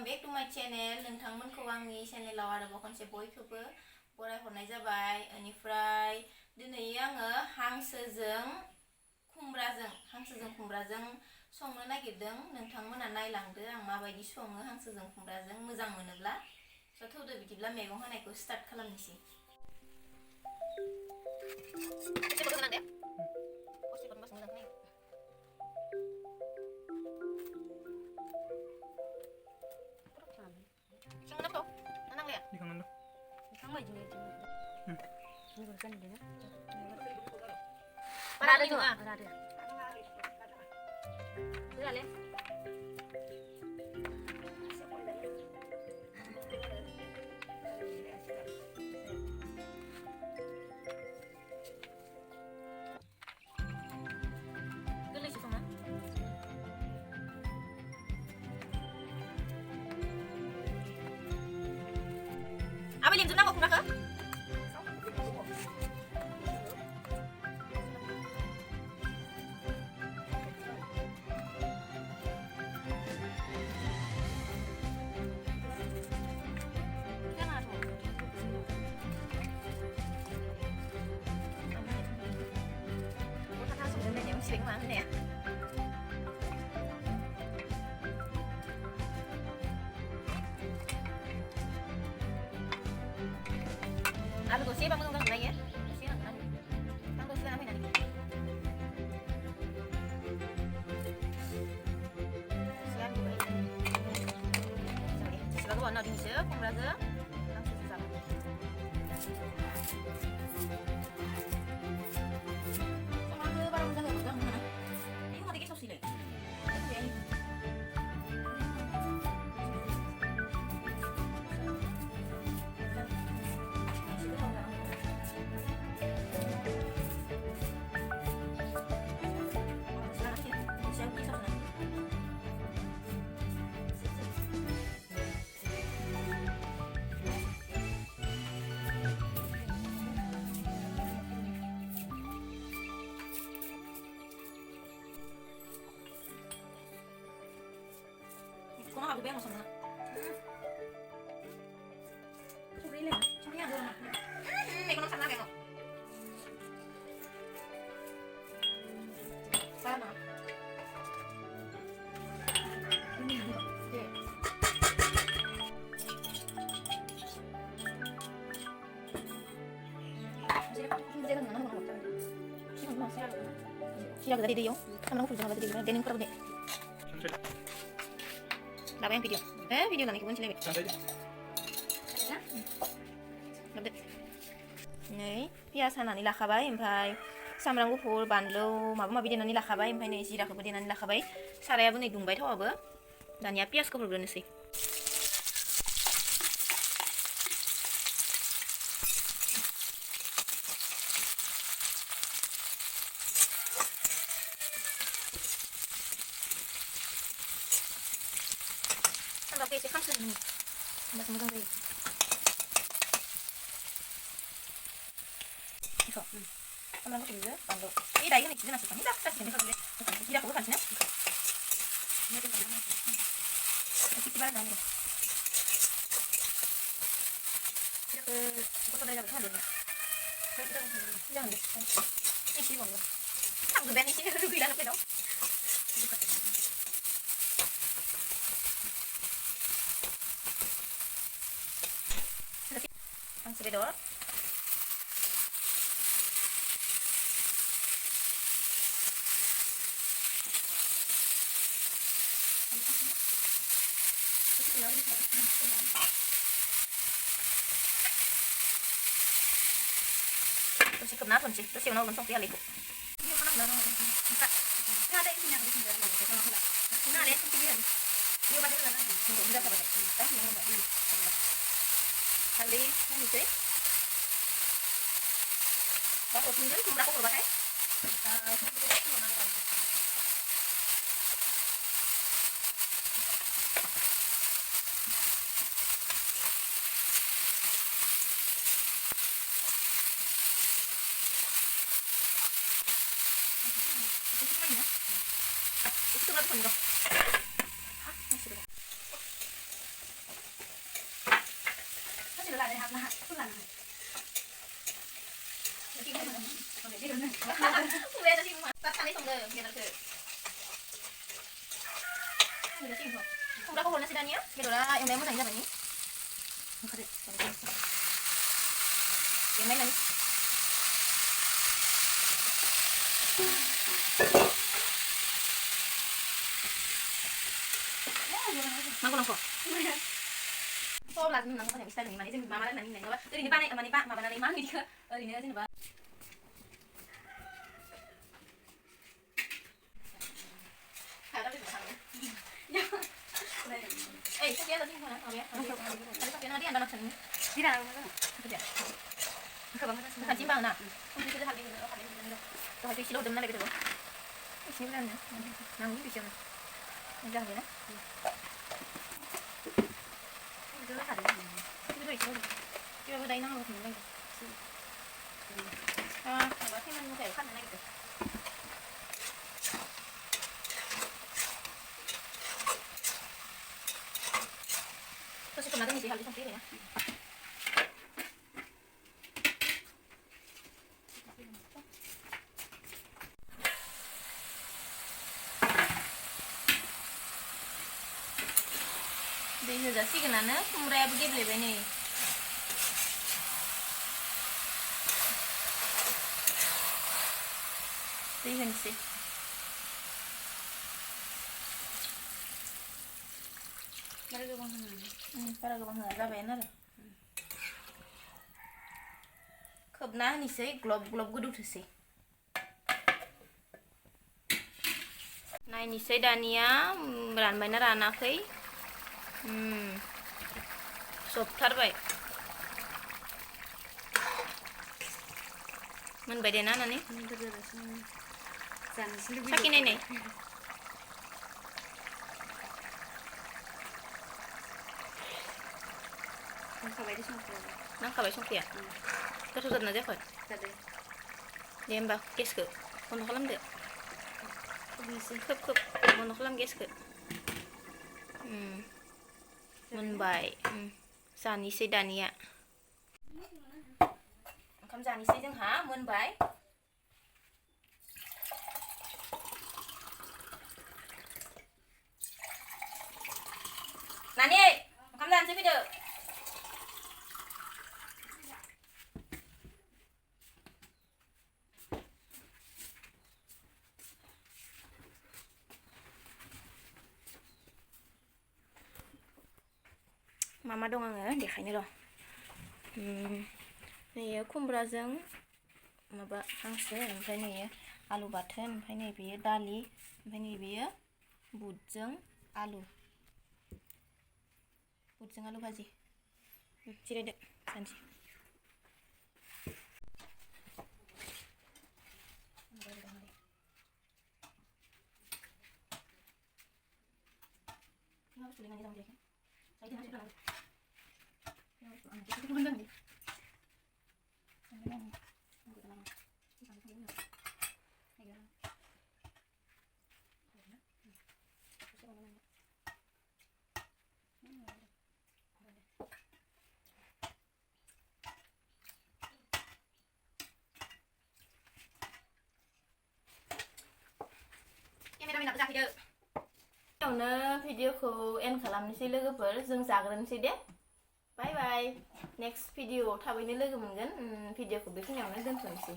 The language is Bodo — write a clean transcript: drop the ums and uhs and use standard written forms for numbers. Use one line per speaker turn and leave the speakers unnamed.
Welcome back to my channel. नोंथांमोनखौ आंनि चेनेलाव आरोबाव खनसे बयखौबो बरायहरनाय जाबाय। बेनिफ्राय दिनै आङो हांसोजों खुमब्राजों संनो नागिरदों। नोंथांमोना नायलांदो आं माबायदि सङो हांसोजों खुमब्राजों मोजां मोनोब्ला। स' थौदो बिदिब्ला मैगं हानायखौ स्टार्ट खालामनोसै। Ada juga. Ada. Lihat. Apa yang jenang kok kumraka? Sering banget ya. Aku gosip bang menunggang lagi ya. Gosip nang nang gosip apa ini? Siap juga ini. Sorry, sila ko ano din siya, kumbraga. Ang sisama. Kung nakabibay mo sa mga. Sorry lang. Sorry yan. May kunang sana kayo. Sana. Ini dito. Okay. Siya dari dia yo. Kamu nak kerja dari dia. Dening kurang deh. Apa yang video? Video nanti kumpulin lagi. Nih, pias hanani lakabai, empai samrang gufur, bandlo, mabu denan lakabai, empai nih zira kubu denan lakabai. Saraya bu nih dumbai tau apa? Dan ya pias kubu bener sih. Oke, saya kan sini. Enggak semua kayak. Iso. Kamu aku juga, kalau ini dah ini sudah masuk. Ini dah sini kalau dia. Tidak aku kan sini. Ini dia. Kita barang dah. Kita ke kota daerah mana dia? Jangan deh. Ini sih bang. Aku ben ini rugi lah apa dong? Ang sebedor. Terus sikap na sih. Terus yung naman song tiya liko. Yung kana na naka. Kada isinya di sini lagi. Nah, ada sing pikiran. Yung pada na nanti. Sudah apa teh? Tah yang mana ini. Kali ini sih. Pak Opingan kumrah ko ba kay? Itu 왜 다시 빡하네 성들 미안하게 이거 지금 콩라고 골라 시다니야? 이거라 이거 내면 아니다 보니 그래 이거 맨날 망고 망고 또 라는 난 그냥 비슷한 이만 이제 마마는 아닌 내가 우리 이번에 아마니 바 마마는 이만 이거 우리 내가 지금 봐 Ê, sắp ghé lên chứ hả? Ghé. Sắp ghé nó đi ăn đâu thành. Đi nào mà. Kaya. Kan timbang na. Kung dito halin na halin na. To halin silo dum na lagi to. Silo na. Nang hindi siya. Nandiyan din na. Dito na halin. Dito silo. Dito ko dai nang mo tingnan. Ah, ba tingnan mo kayo kan na lagi to. Terus itu nanti hal itu ya. Bây giờ xí cái này nó không ra bữa kia lại này. Đây hình xí. Para ke bang hana ra bayar na. Khobna ni sei glob gudu these. Nai ni sei dania ranbai na ranakhai. Sobtarbai. Moनबाय दे ना नानि? साखिनाय नाय. नांखाबाय संख्रिया गोथाव जादोंना जायाखै? जादों दे होमबा गेसखौ बन्द' खालामदो खोब बन्द' खालाम गेसखौ मोनबाय जानोसै दानिया ओंखाम जानोसै जोंहा मोनबाय नानि ओंखाम जानोसै फैदो मा दं आङो देखायनो र' नैयो खुमब्राजों माबा हांसो ओमफ्राय नैयो आलु बाथोन ओमफ्राय नै बेयो दालि ओमफ्राय नै बेयो बुटजों आलु भाजि जिरायदो जानोसै नो भिडिअखौ एन्ड खालामनोसै लोगोफोर जों जाग्रोनोसै दे बाय बाय नेक्स्ट भिडिअआव थाबैनो लोगो मोनगोन भिडिअखौ बेखिनियावनो दोनथ'नोसै